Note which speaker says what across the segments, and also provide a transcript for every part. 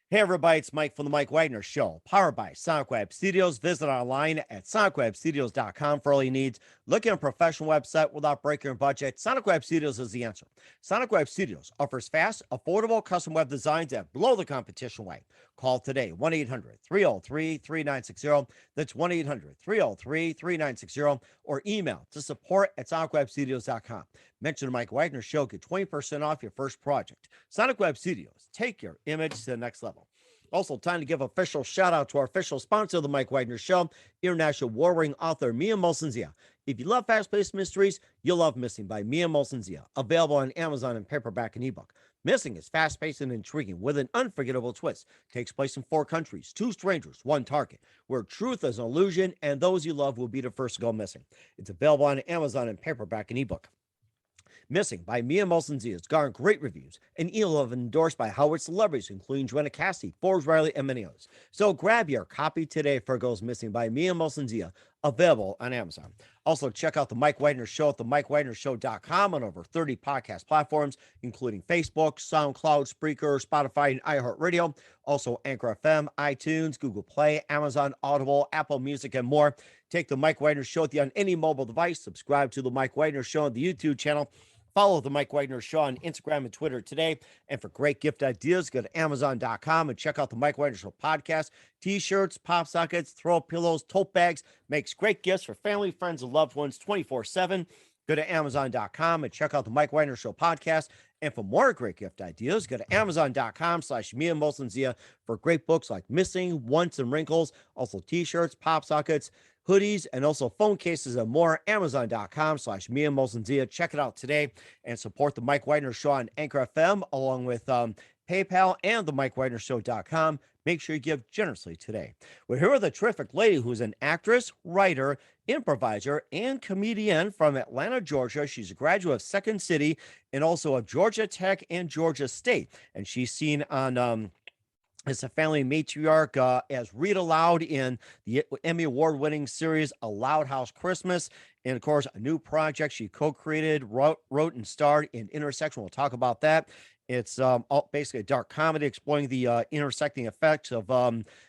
Speaker 1: Hey everybody, it's Mike from the Mike Wagner Show, powered by Sonic Web Studios. Visit online at sonicwebstudios.com for all your needs. Look at a professional website without breaking your budget. Sonic Web Studios is the answer. Sonic Web Studios offers fast, affordable custom web designs that blow the competition away. Call today, 1-800-303-3960. That's 1-800-303-3960, or email to support@sonicwebstudios.com. Mention the Mike Wagner Show, get 20% off your first project. Sonic Web Studios, take your image to the next level. Also, time to give official shout out to our official sponsor of the Mike Wagner Show, international warring author Mia Molson-Zia. If you love fast-paced mysteries, you'll love Missing by Mia Molson-Zia, available on Amazon in paperback and ebook. Missing is fast-paced and intriguing with an unforgettable twist. Takes place in 4 countries, 2 strangers, 1 target, where truth is an illusion and those you love will be the first to go missing. It's available on Amazon in paperback and ebook. Missing by Mia Molson-Zia has garnered great reviews and even endorsed by Howard celebrities, including Joanna Cassidy, Forbes Riley, and many others. So grab your copy today for Goes Missing by Mia Molson-Zia, available on Amazon. Also, check out the Mike Wagner Show at themikewagnershow.com on over 30 podcast platforms, including Facebook, SoundCloud, Spreaker, Spotify, and iHeartRadio. Also, Anchor FM, iTunes, Google Play, Amazon, Audible, Apple Music, and more. Take the Mike Wagner Show with you on any mobile device. Subscribe to the Mike Wagner Show on the YouTube channel. Follow the Mike Wagner Show on Instagram and Twitter today. And for great gift ideas, go to Amazon.com and check out the Mike Wagner Show podcast. T-shirts, pop sockets, throw pillows, tote bags. Makes great gifts for family, friends, and loved ones 24/7. Go to Amazon.com and check out the Mike Wagner Show podcast. And for more great gift ideas, go to Amazon.com/Mia Molson-Zia for great books like Missing, Once, and Wrinkles. Also T-shirts, pop sockets, hoodies, and also phone cases and more. Amazon.com/Mia Molson-Zia. Check it out today and support the Mike Wagner Show on Anchor FM along with PayPal and the MikeWagnerShow.com. Make sure you give generously today. We're here with a terrific lady who's an actress, writer, improviser, and comedian from Atlanta, Georgia. She's a graduate of Second City and also of Georgia Tech and Georgia State. And she's seen on as a family matriarch as Read Aloud in the Emmy Award-winning series A Loud House Christmas. And, of course, a new project she co-created, wrote and starred in Intersection. We'll talk about that. It's basically a dark comedy exploring the intersecting effects of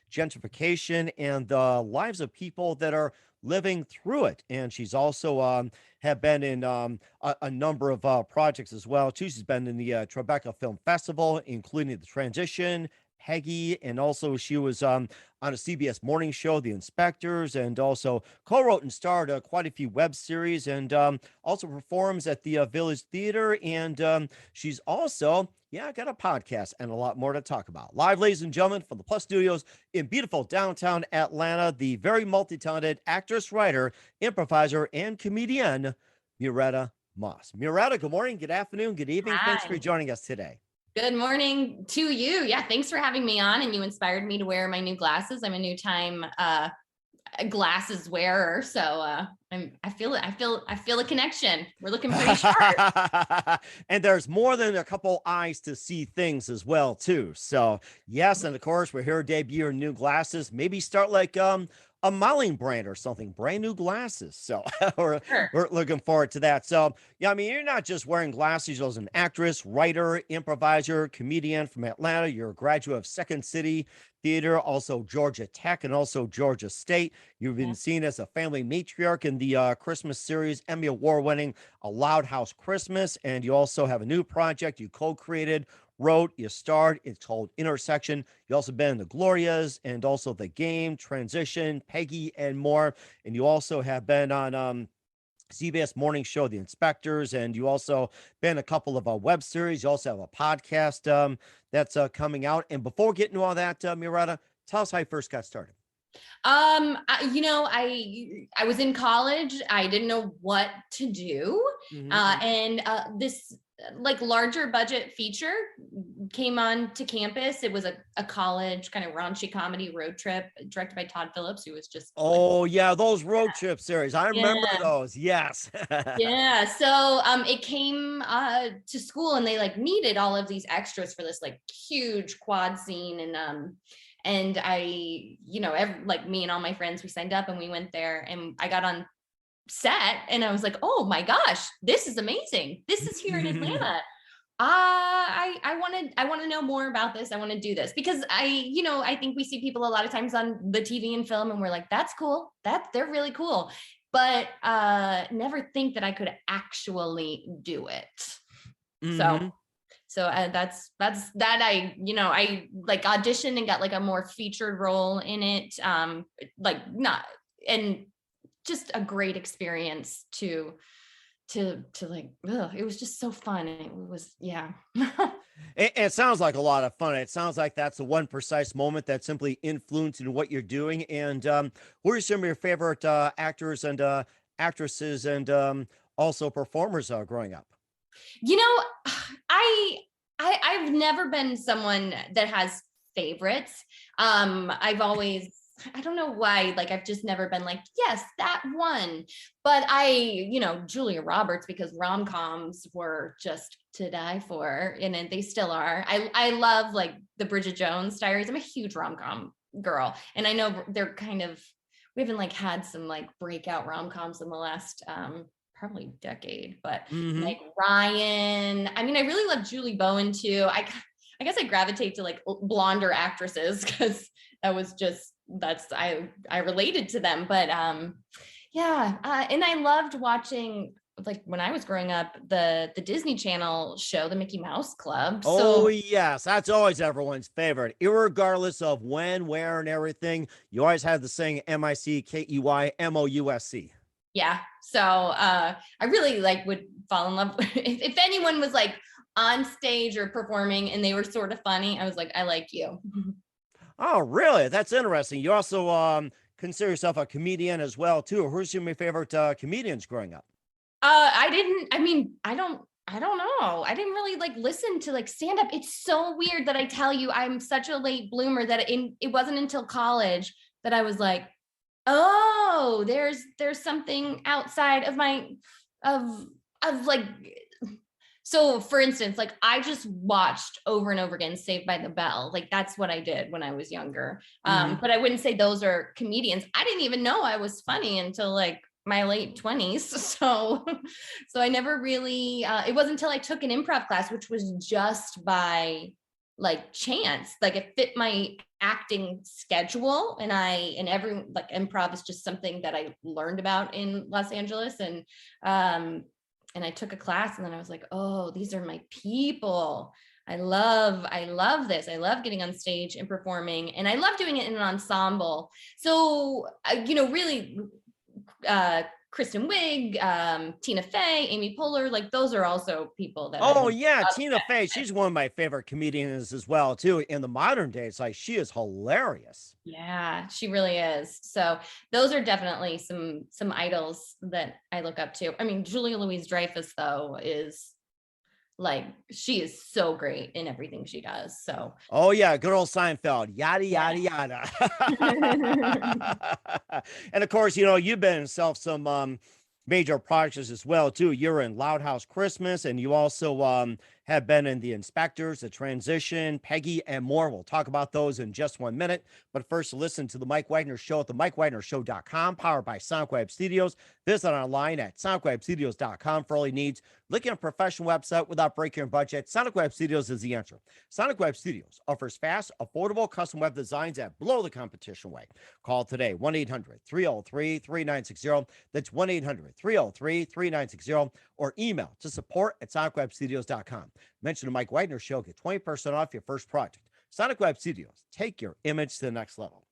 Speaker 1: gentrification and the lives of people that are living through it. And she's also have been in a number of projects as well, too. She's been in the Tribeca Film Festival, including The Transition, Peggy, and also she was on a CBS morning show, The Inspectors, and also co-wrote and starred quite a few web series, and also performs at the Village Theater, and she's also, got a podcast and a lot more to talk about. Live, ladies and gentlemen, from the Plus Studios in beautiful downtown Atlanta, the very multi-talented actress, writer, improviser, and comedian, Muretta Moss. Muretta, good morning, good afternoon, good evening.
Speaker 2: Hi.
Speaker 1: Thanks for joining us today.
Speaker 2: Good morning to you. Yeah, thanks for having me on, and you inspired me to wear my new glasses. I'm a new time glasses wearer, so I feel it. I feel a connection. We're looking pretty sharp.
Speaker 1: And there's more than a couple eyes to see things as well, too. So yes, and of course we're here to debut your new glasses. Maybe start like a modeling brand or something, brand new glasses. So we're looking forward to that. So, yeah, I mean, you're not just wearing glasses. You're also an actress, writer, improviser, comedian from Atlanta. You're a graduate of Second City Theater, also Georgia Tech, and also Georgia State. You've been seen as a family matriarch in the Christmas series, Emmy Award-winning A Loud House Christmas. And you also have a new project you co-created, wrote, you starred. It's called Intersection. You also been in the Glorias and also The Game, Transition, Peggy, and more. And you also have been on CBS morning show, The Inspectors, and you also been in a couple of web series. You also have a podcast that's coming out. And before getting to all that, Muretta, tell us how you first got started.
Speaker 2: I was in college. I didn't know what to do. And this like larger budget feature came on to campus. It was a college kind of raunchy comedy road trip directed by Todd Phillips, who was just
Speaker 1: those road trip series. I remember those. Yes.
Speaker 2: Yeah. So it came to school, and they like needed all of these extras for this like huge quad scene, and I, like me and all my friends, we signed up and we went there, and I got on set and I was like, oh my gosh, this is amazing. This is here in Atlanta. I want to know more about this. I want to do this because I think we see people a lot of times on the TV and film and we're like, that's cool. They're really cool. But never think that I could actually do it.
Speaker 1: Mhm.
Speaker 2: So that's that I like auditioned and got like a more featured role in it. Like not, and just a great experience to like, it was just so fun. It was, yeah.
Speaker 1: It sounds like a lot of fun. It sounds like that's the one precise moment that simply influenced in what you're doing. And who are some of your favorite actors and actresses and also performers growing up?
Speaker 2: You know, I I've never been someone that has favorites. I've always, I don't know why, like I've just never been like, yes, that one. But Julia Roberts, because rom-coms were just to die for, and they still are. I love like the Bridget Jones Diaries. I'm a huge rom-com girl. And I know they're kind of, we haven't like had some like breakout rom-coms in the last probably decade, but
Speaker 1: Hmm.
Speaker 2: like Ryan. I mean, I really love Julie Bowen too. I guess I gravitate to like blonder actresses because that was just, I related to them. But yeah, and I loved watching, like when I was growing up, the Disney Channel show, the Mickey Mouse Club.
Speaker 1: Oh,
Speaker 2: So
Speaker 1: yes. That's always everyone's favorite, irregardless of when, where, and everything. You always have the saying MICKEYMOUSC.
Speaker 2: yeah, so I really like would fall in love if anyone was like on stage or performing and they were sort of funny. I was like, I like you.
Speaker 1: Oh, really? That's interesting. You also consider yourself a comedian as well, too. Who's your favorite comedians growing up?
Speaker 2: I didn't, I mean, I don't know. I didn't really like listen to like stand up. It's so weird that I tell you I'm such a late bloomer that it wasn't until college that I was like, oh, there's something outside of my of like, so for instance, like I just watched over and over again Saved by the Bell. Like that's what I did when I was younger.
Speaker 1: Hmm.
Speaker 2: But I wouldn't say those are comedians. I didn't even know I was funny until like my late 20s. So I never really it wasn't until I took an improv class, which was just by like chance. Like it fit my acting schedule, and every like improv is just something that I learned about in Los Angeles. And I took a class and then I was like, oh, these are my people. I love this. I love getting on stage and performing, and I love doing it in an ensemble. So, really, Kristen Wiig, Tina Fey, Amy Poehler, like those are also people that I
Speaker 1: Oh,
Speaker 2: would
Speaker 1: yeah.
Speaker 2: love.
Speaker 1: Tina Fey. She's one of my favorite comedians as well, too. In the modern days, like she is hilarious.
Speaker 2: Yeah, she really is. So those are definitely some idols that I look up to. I mean, Julia Louis-Dreyfus though is like, she is so great in everything she does. So
Speaker 1: Oh, yeah. Good old Seinfeld. Yada,
Speaker 2: yeah.
Speaker 1: yada, yada. And of course, you've been in some major projects as well, too. You're in Loud House Christmas, and you also have been in The Inspectors, The Transition, Peggy, and more. We'll talk about those in just 1 minute. But first, listen to The Mike Wagner Show at themikewagnershow.com, powered by SoundWeb Studios. Visit online at soundwebstudios.com for all your needs. Looking at a professional website without breaking your budget, SonicWeb Studios is the answer. SonicWeb Studios offers fast, affordable custom web designs that blow the competition away. Call today, 1-800-303-3960. That's 1-800-303-3960, or email to support@sonicwebstudios.com. Mention the Mike Wagner Show, get 20% off your first project. Sonic Web Studios, take your image to the next level.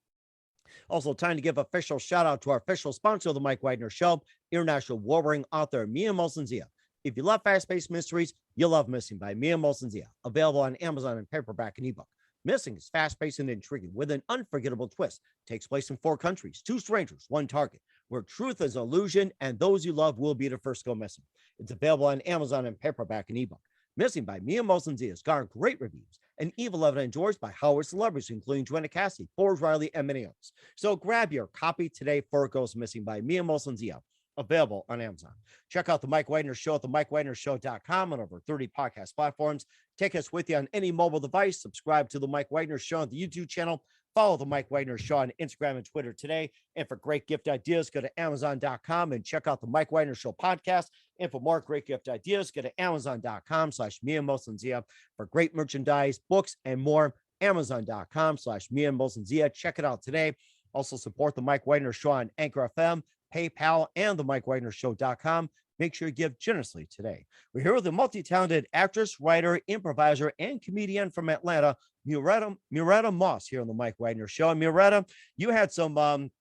Speaker 1: Also, time to give official shout out to our official sponsor of the Mike Wagner Show, international warring author Mia Molson-Zia. If you love fast-paced mysteries, you'll love Missing by Mia Molson-Zia, available on Amazon in paperback and ebook. Missing is fast-paced and intriguing with an unforgettable twist. Takes place in 4 countries, 2 strangers, 1 target, where truth is illusion and those you love will be the first to go missing. It's available on Amazon in paperback and ebook. Missing by Mia Molson-Zia has garnered great reviews and even loved and enjoyed by Howard celebrities, including Joanna Cassidy, Forbes Riley, and many others. So grab your copy today for It Goes Missing by Mia Molson-Zia, available on Amazon. Check out The Mike Wagner Show at themikewagnershow.com on over 30 podcast platforms. Take us with you on any mobile device. Subscribe to The Mike Wagner Show on the YouTube channel. Follow the Mike Wagner Show on Instagram and Twitter today. And for great gift ideas, go to Amazon.com and check out the Mike Wagner Show podcast. And for more great gift ideas, go to Amazon.com/Mia Moslenzia for great merchandise, books, and more. Amazon.com/Mia Moslenzia. Check it out today. Also support the Mike Wagner Show on Anchor FM, PayPal, and the MikeWagnerShow.com. Make sure you give generously today. We're here with a multi-talented actress, writer, improviser, and comedian from Atlanta, Muretta Moss, here on the Mike Wagner Show. And Muretta, you had some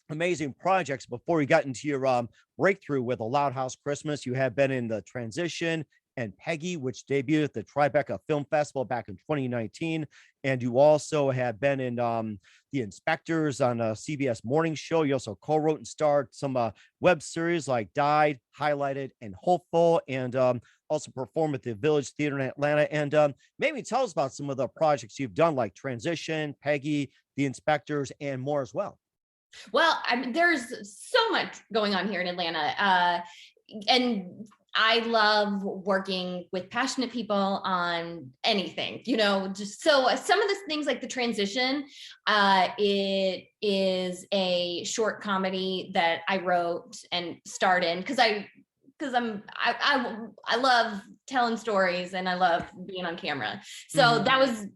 Speaker 1: amazing projects before you got into your breakthrough with A Loud House Christmas. You have been in The Transition and Peggy, which debuted at the Tribeca Film Festival back in 2019. And you also have been in The Inspectors on a CBS morning show. You also co-wrote and starred some web series like Died, Highlighted, and Hopeful, and also performed at the Village Theater in Atlanta. And maybe tell us about some of the projects you've done, like Transition, Peggy, The Inspectors, and more as well.
Speaker 2: Well, there's so much going on here in Atlanta. And I love working with passionate people on anything, just so some of the things like The Transition, it is a short comedy that I wrote and starred in because I love telling stories and I love being on camera. So that was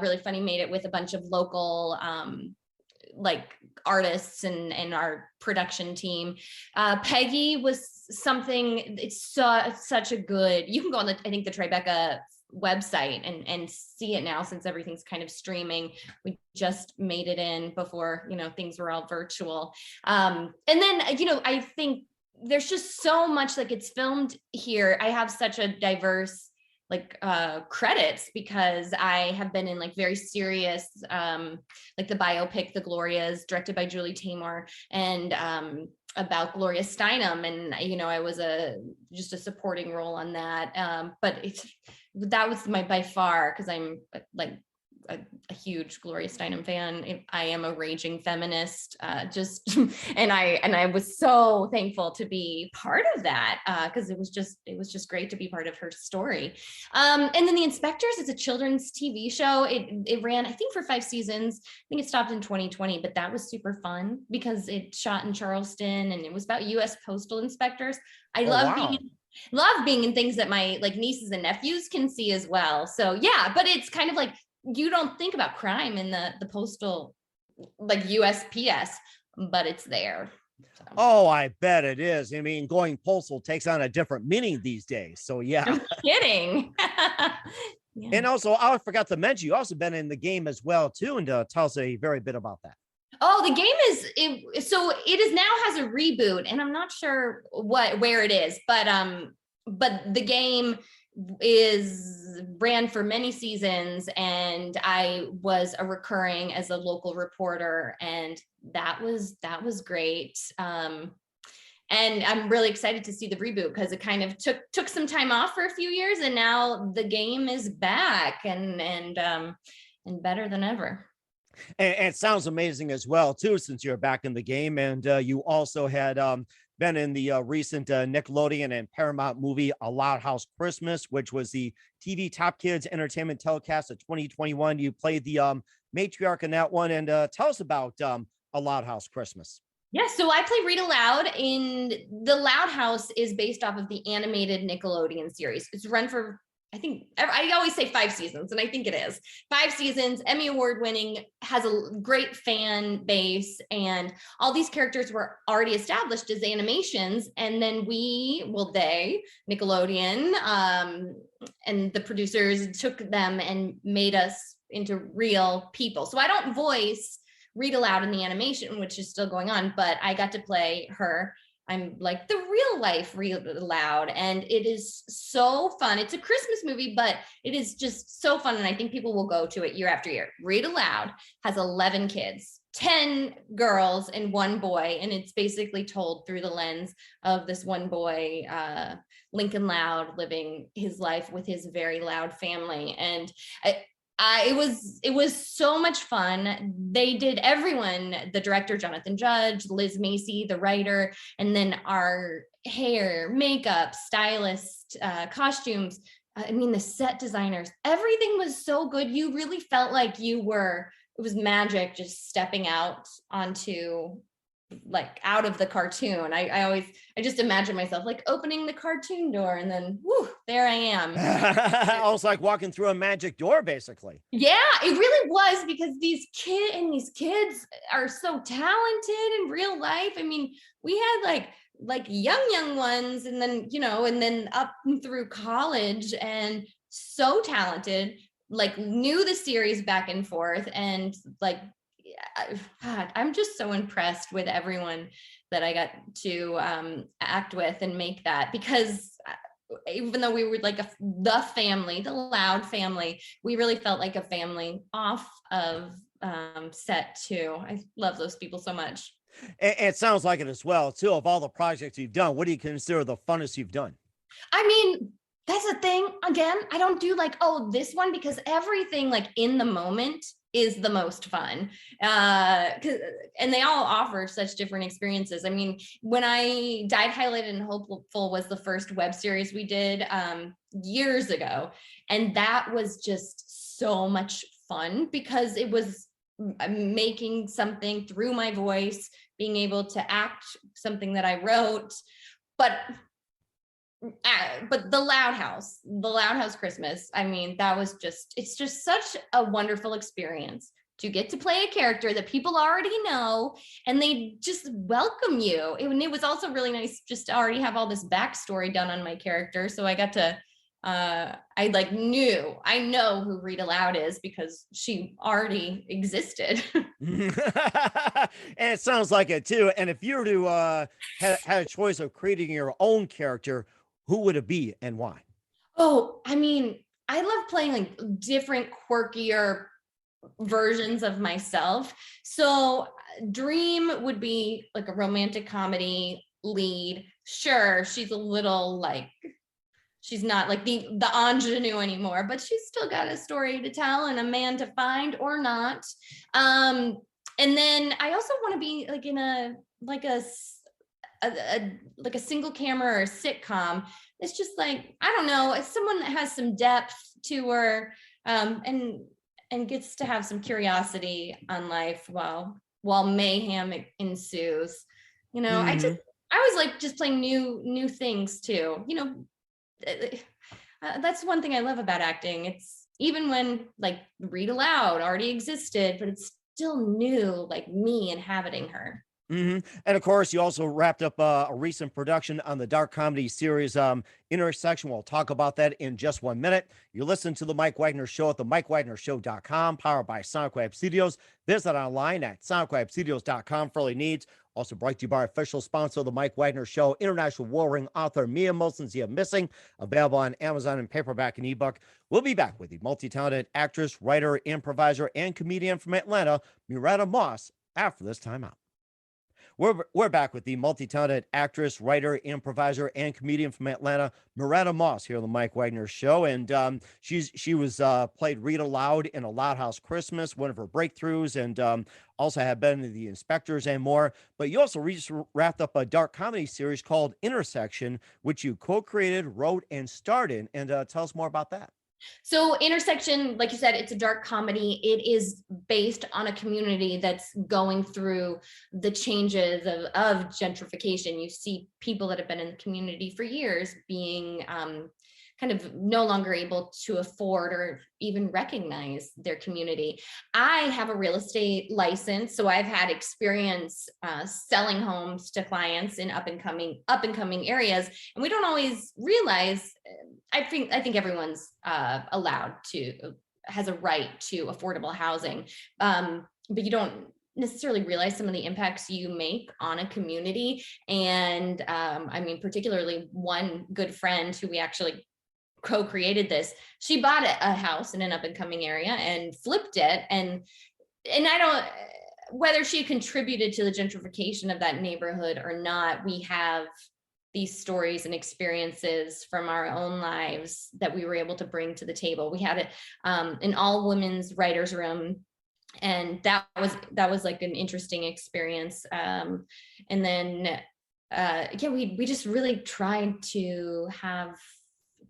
Speaker 2: really funny. Made it with a bunch of local, like artists and our production team. Peggy was something, it's such a good, you can go on I think the Tribeca website and see it now since everything's kind of streaming. We just made it in before, things were all virtual. And then, I think there's just so much like it's filmed here. I have such a diverse credits because I have been in like very serious, like the biopic, The Glorias, directed by Julie Taymor, and about Gloria Steinem. And, I was just a supporting role on that. But that was by far, because I'm like a huge Gloria Steinem fan. I am a raging feminist, and I was so thankful to be part of that because it was just great to be part of her story. And then The Inspectors is a children's TV show. It ran, I think, for 5 seasons. I think it stopped in 2020, but that was super fun because it shot in Charleston and it was about U.S. postal inspectors. I love being in things that my nieces and nephews can see as well. So yeah, but it's kind of like, you don't think about crime in the postal, like USPS, but it's there. So.
Speaker 1: Oh, I bet it is. I mean, going postal takes on a different meaning these days. So yeah.
Speaker 2: I'm kidding.
Speaker 1: Yeah. And also, I forgot to mention, you also been in the game as well too, and tell us a very bit about that.
Speaker 2: Oh, the game it now has a reboot, and I'm not sure where it is, but the game ran for many seasons, and I was a recurring as a local reporter, and that was great. And I'm really excited to see the reboot because it kind of took some time off for a few years, and now the game is back and better than ever.
Speaker 1: And it sounds amazing as well too, since you're back in the game, and you also had been in the recent Nickelodeon and Paramount movie A Loud House Christmas, which was the TV Top Kids Entertainment telecast of 2021. You played the matriarch in that one, and tell us about A Loud House Christmas.
Speaker 2: Yeah, so I play Rita Loud. In The Loud House is based off of the animated Nickelodeon series. It's run for, I think, I always say 5 seasons, and I think it is 5 seasons, Emmy Award winning, has a great fan base, and all these characters were already established as animations. And then Nickelodeon, and the producers took them and made us into real people. So I don't voice Rita Loud in the animation, which is still going on, but I got to play her. I'm like the real life Rita Loud, and it is so fun. It's a Christmas movie, but it is just so fun, and I think people will go to it year after year. Rita Loud has 11 kids, 10 girls and 1 boy, and it's basically told through the lens of this one boy, Lincoln Loud, living his life with his very loud family. And it was so much fun. They did everyone, the director, Jonathan Judge, Liz Macy, the writer, and then our hair, makeup, stylist, costumes. I mean, the set designers, everything was so good. You really felt like you were was magic just stepping out onto like out of the cartoon. I just imagine myself like opening the cartoon door and then whoo, there I am.
Speaker 1: Almost like walking through a magic door, basically.
Speaker 2: Yeah, it really was, because these kids are so talented in real life. I mean, we had like young ones, and then, you know, and then up and through college, and so talented, like knew the series back and forth, and like, God, I'm just so impressed with everyone that I got to act with and make that, because even though we were like the family, the Loud family, we really felt like a family off of set too. I love those people so much.
Speaker 1: It sounds like it as well, too. Of all the projects you've done, what do you consider the funnest you've done?
Speaker 2: I mean, that's the thing. Again, I don't do like, oh, this one, because everything like in the moment is the most fun. And they all offer such different experiences. I mean, when I Died, Highlighted, and Hopeful was the first web series we did years ago. And that was just so much fun, because it was making something through my voice, being able to act something that I wrote. But the Loud House Christmas, I mean, that was just, it's just such a wonderful experience to get to play a character that people already know, and they just welcome you. And it was also really nice just to already have all this backstory done on my character. So I got to, I know who Rita Loud is, because she already existed.
Speaker 1: And it sounds like it too. And if you were to had a choice of creating your own character, who would it be and why?
Speaker 2: Oh, I mean, I love playing like different, quirkier versions of myself. So Dream would be like a romantic comedy lead. Sure, she's a little like, she's not like the ingenue anymore, but she's still got a story to tell and a man to find, or not. And then I also want to be like in a like a single camera or a sitcom. It's just like, I don't know, it's someone that has some depth to her, and gets to have some curiosity on life while mayhem ensues. You know, I was like just playing new things too. You know, that's one thing I love about acting. It's even when like Read Aloud already existed, but it's still new, like me inhabiting her.
Speaker 1: And of course, you also wrapped up a recent production on the dark comedy series Intersection. We'll talk about that in just 1 minute. You listen to The Mike Wagner Show at themikewagnershow.com, powered by Sonic Web Studios. Visit online at sonicwebstudios.com for all your needs. Also brought to you by our official sponsor of The Mike Wagner Show, international war ring author Mia Molson's The Missing, available on Amazon in paperback and ebook. We'll be back with the multi-talented actress, writer, improviser, and comedian from Atlanta, Muretta Moss, after this time out. We're back with the multi-talented actress, writer, improviser, and comedian from Atlanta, Muretta Moss, here on the Mike Wagner Show. And she was played Rita Loud in A Loud House Christmas, one of her breakthroughs, and also had been in The Inspectors and more. But you also just wrapped up a dark comedy series called Intersection, which you co-created, wrote, and starred in. And tell us more about that.
Speaker 2: So Intersection, like you said, it's a dark comedy. It is based on a community that's going through the changes of gentrification. You see people that have been in the community for years being kind of no longer able to afford or even recognize their community. I have a real estate license, so I've had experience selling homes to clients in up and coming areas, and we don't always realize. I think everyone's has a right to affordable housing, but you don't necessarily realize some of the impacts you make on a community. And I mean, particularly one good friend who we actually co-created this, she bought a house in an up and coming area and flipped it. And I don't, whether she contributed to the gentrification of that neighborhood or not, we have these stories and experiences from our own lives that we were able to bring to the table. We had an all women's writers room, and that was like an interesting experience. And then we just really tried to have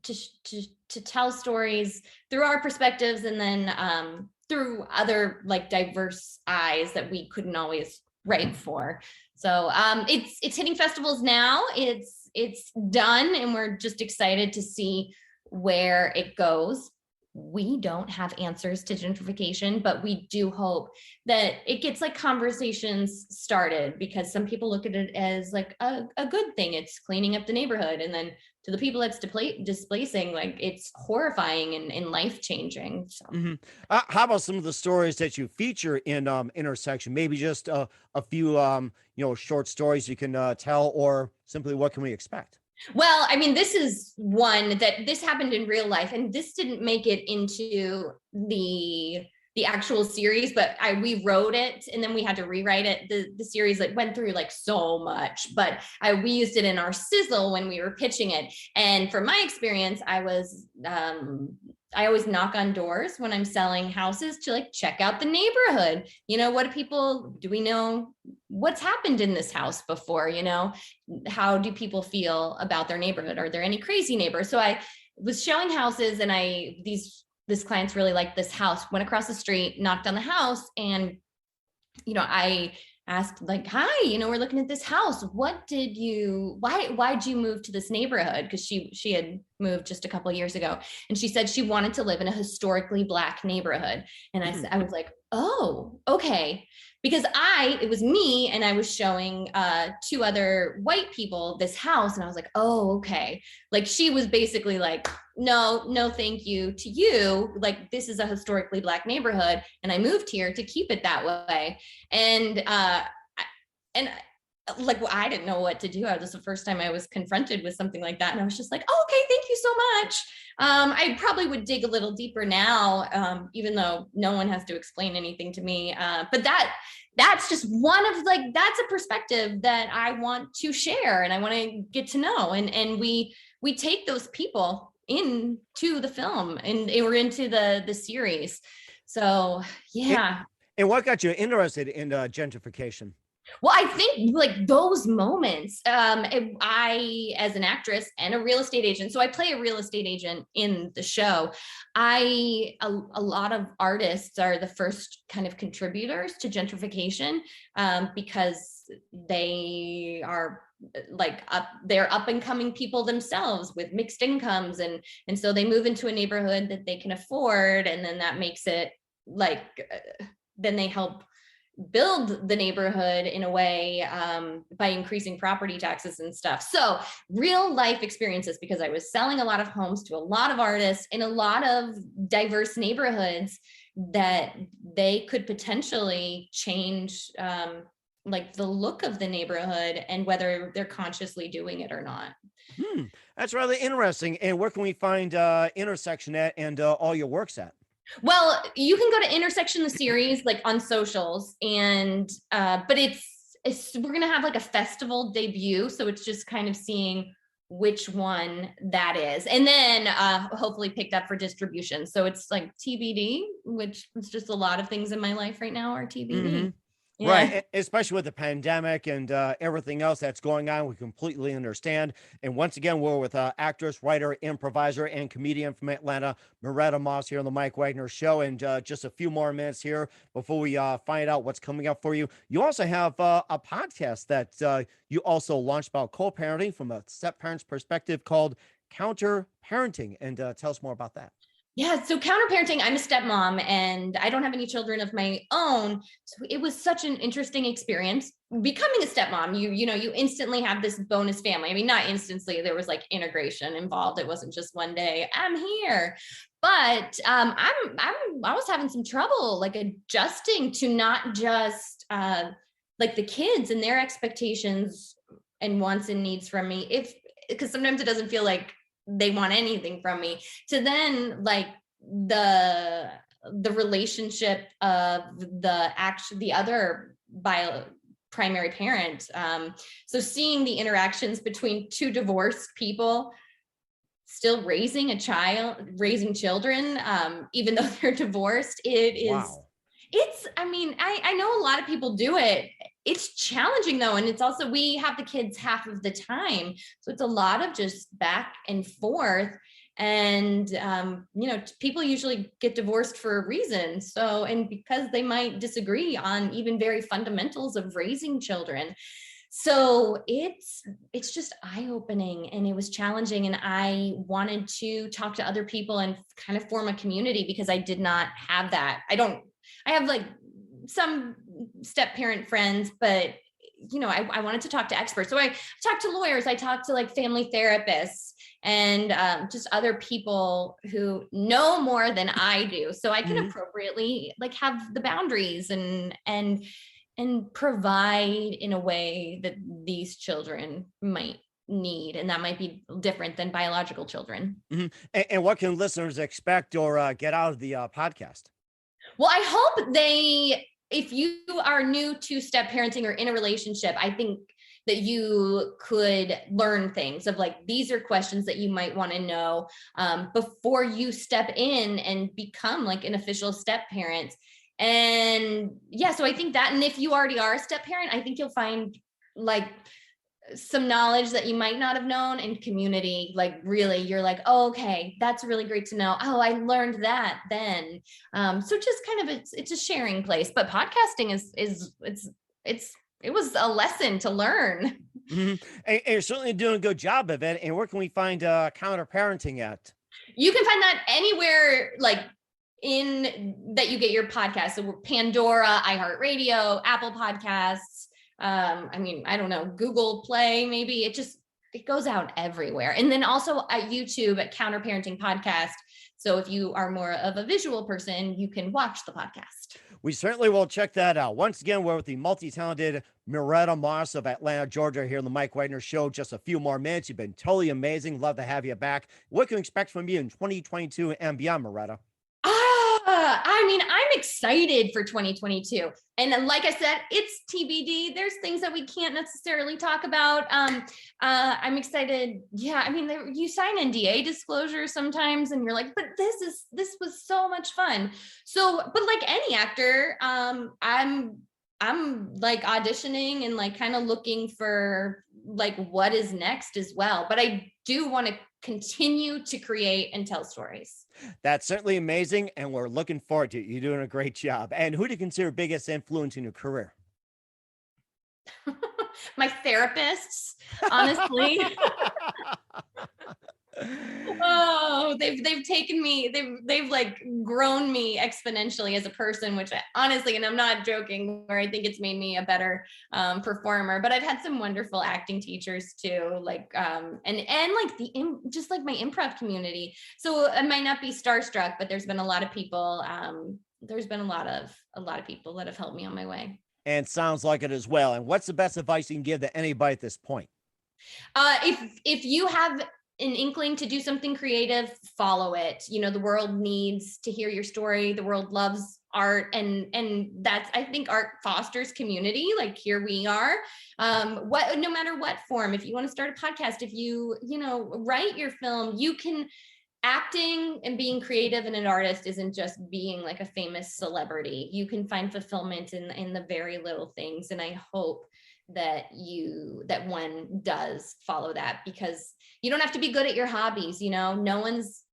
Speaker 2: to tell stories through our perspectives, and then through other like diverse eyes that we couldn't always write for. So it's hitting festivals now. It's done, and we're just excited to see where it goes. We don't have answers to gentrification, but we do hope that it gets like conversations started, because some people look at it as like a good thing. It's cleaning up the neighborhood. And then to the people that's displacing, like it's horrifying and life-changing. So.
Speaker 1: How about some of the stories that you feature in Intersection? Maybe just a few, short stories you can tell, or simply what can we expect?
Speaker 2: Well, I mean, this is one that this happened in real life, and this didn't make it into the actual series, but we wrote it and then we had to rewrite it. The series like went through like so much, but we used it in our sizzle when we were pitching it. And from my experience, I always knock on doors when I'm selling houses to like check out the neighborhood. Do we know what's happened in this house before? How do people feel about their neighborhood? Are there any crazy neighbors? So I was showing houses, and this clients really liked this house, went across the street, knocked on the house, and I asked like, hi, we're looking at this house. Why'd you move to this neighborhood? Because she had moved just a couple of years ago, and she said she wanted to live in a historically Black neighborhood. And I was like, oh, okay. Because it was me, and I was showing two other white people this house, and I was like, oh, okay. Like she was basically like, no, thank you to you. Like this is a historically Black neighborhood, and I moved here to keep it that way. And I didn't know what to do. This was the first time I was confronted with something like that, and I was just like, oh, okay, thank you so much. I probably would dig a little deeper now, even though no one has to explain anything to me. But that's just one of that's a perspective that I want to share, and I want to get to know. And we take those people into the film, and we're into the series. So yeah.
Speaker 1: And what got you interested in gentrification?
Speaker 2: Well, I think like those moments, I, as an actress and a real estate agent, so I play a real estate agent in the show. A lot of artists are the first kind of contributors to gentrification, because they are they're up and coming people themselves with mixed incomes. And so they move into a neighborhood that they can afford. And then that makes it then they help build the neighborhood in a way, by increasing property taxes and stuff. So real life experiences, because I was selling a lot of homes to a lot of artists in a lot of diverse neighborhoods, that they could potentially change the look of the neighborhood, and whether they're consciously doing it or not.
Speaker 1: That's really interesting. And where can we find Intersection at, and all your works at?
Speaker 2: Well, you can go to Intersection the series like on socials, and but we're gonna have like a festival debut, so it's just kind of seeing which one that is, and then hopefully picked up for distribution. So it's like TBD, which is just a lot of things in my life right now are TBD. Yeah.
Speaker 1: Right, especially with the pandemic and everything else that's going on. We completely understand. And once again, we're with actress, writer, improviser, and comedian from Atlanta, Muretta Moss, here on the Mike Wagner Show. And just a few more minutes here before we find out what's coming up for you. You also have a podcast that you also launched about co-parenting from a step-parent's perspective called Counter Parenting. And tell us more about that.
Speaker 2: Yeah, so counterparenting, I'm a stepmom and I don't have any children of my own. So it was such an interesting experience becoming a stepmom. You instantly have this bonus family. I mean, not instantly, there was like integration involved. It wasn't just one day, I'm here. But I was having some trouble like adjusting to not just like the kids and their expectations and wants and needs from me. Because sometimes it doesn't feel like they want anything from me, to then like the relationship of the other primary parent. So seeing the interactions between two divorced people still raising children, even though they're divorced, it is, wow. I know a lot of people do it. It's challenging though. And it's also, we have the kids half of the time. So it's a lot of just back and forth. And, people usually get divorced for a reason. So, and because they might disagree on even very fundamentals of raising children. So it's just eye-opening, and it was challenging. And I wanted to talk to other people and kind of form a community, because I did not have that. I have like some step parent friends, but I wanted to talk to experts. So I talked to lawyers, I talked to like family therapists, and just other people who know more than I do. So I can appropriately like have the boundaries and provide in a way that these children might need. And that might be different than biological children.
Speaker 1: And what can listeners expect or get out of the podcast?
Speaker 2: Well, I hope if you are new to step parenting or in a relationship, I think that you could learn things of like, these are questions that you might want to know before you step in and become like an official step parent. And yeah, so I think that, and if you already are a step parent, I think you'll find like some knowledge that you might not have known, and community. Like really, you're like, oh, okay, that's really great to know. Oh, I learned that then. So just kind of, it's a sharing place, but podcasting it was a lesson to learn.
Speaker 1: And you're certainly doing a good job of it. And where can we find counter parenting at?
Speaker 2: You can find that anywhere, like that you get your podcast. So Pandora, iHeartRadio, Apple Podcasts. I don't know, Google Play, maybe. It goes out everywhere. And then also at YouTube at Counter Parenting Podcast. So if you are more of a visual person, you can watch the podcast.
Speaker 1: We certainly will check that out. Once again, we're with the multi-talented Muretta Moss of Atlanta, Georgia, here on the Mike Wagner Show. Just a few more minutes. You've been totally amazing. Love to have you back. What can we expect from you in 2022 and beyond, Muretta?
Speaker 2: I'm excited for 2022. And like I said, it's TBD. There's things that we can't necessarily talk about. I'm excited. Yeah. You sign NDA disclosures sometimes and you're like, but this was so much fun. So, but like any actor, I'm like auditioning and like kind of looking for like what is next as well. But I do want to continue to create and tell stories.
Speaker 1: That's certainly amazing, and we're looking forward to it. You're doing a great job. And who do you consider biggest influence in your career?
Speaker 2: My therapists, honestly. Oh, they've taken me, they've like grown me exponentially as a person, which honestly, and I'm not joking, where I think it's made me a better performer. But I've had some wonderful acting teachers too, like and like just like my improv community. So I might not be starstruck, but there's been a lot of people. There's been a lot of people that have helped me on my way.
Speaker 1: And sounds like it as well. And what's the best advice you can give to anybody at this point?
Speaker 2: If you have an inkling to do something creative, follow it. The world needs to hear your story. The world loves art, and that's, I think art fosters community. Like here we are, no matter what form. If you want to start a podcast, if you write your film, acting and being creative and an artist isn't just being like a famous celebrity. You can find fulfillment in the very little things. And I hope that one does follow that, because you don't have to be good at your hobbies. No one's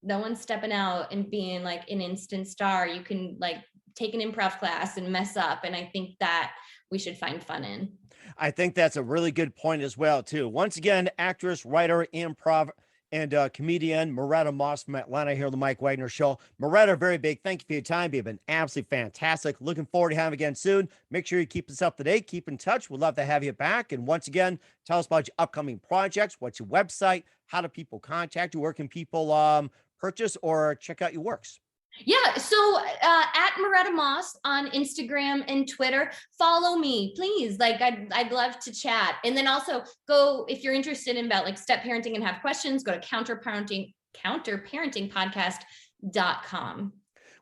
Speaker 2: stepping out and being like an instant star. You can like take an improv class and mess up. And I think that we should find fun in.
Speaker 1: I think that's a really good point as well, too. Once again, actress, writer, improv, and comedian Muretta Moss from Atlanta here on the Mike Wagner Show. Muretta, very big thank you for your time. You've been absolutely fantastic. Looking forward to having you again soon. Make sure you keep us up to date. Keep in touch. We'd love to have you back. And once again, tell us about your upcoming projects. What's your website? How do people contact you? Where can people purchase or check out your works?
Speaker 2: Yeah. So at Muretta Moss on Instagram and Twitter, follow me, please. Like I'd love to chat. And then also go, if you're interested in about like step parenting and have questions, go to counterparentingpodcast.com.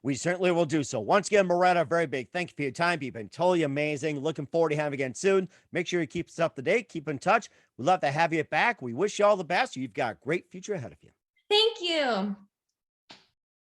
Speaker 1: We certainly will do so. Once again, Muretta, very big thank you for your time. You've been totally amazing. Looking forward to having you again soon. Make sure you keep us up to date. Keep in touch. We'd love to have you back. We wish you all the best. You've got a great future ahead of you.
Speaker 2: Thank you.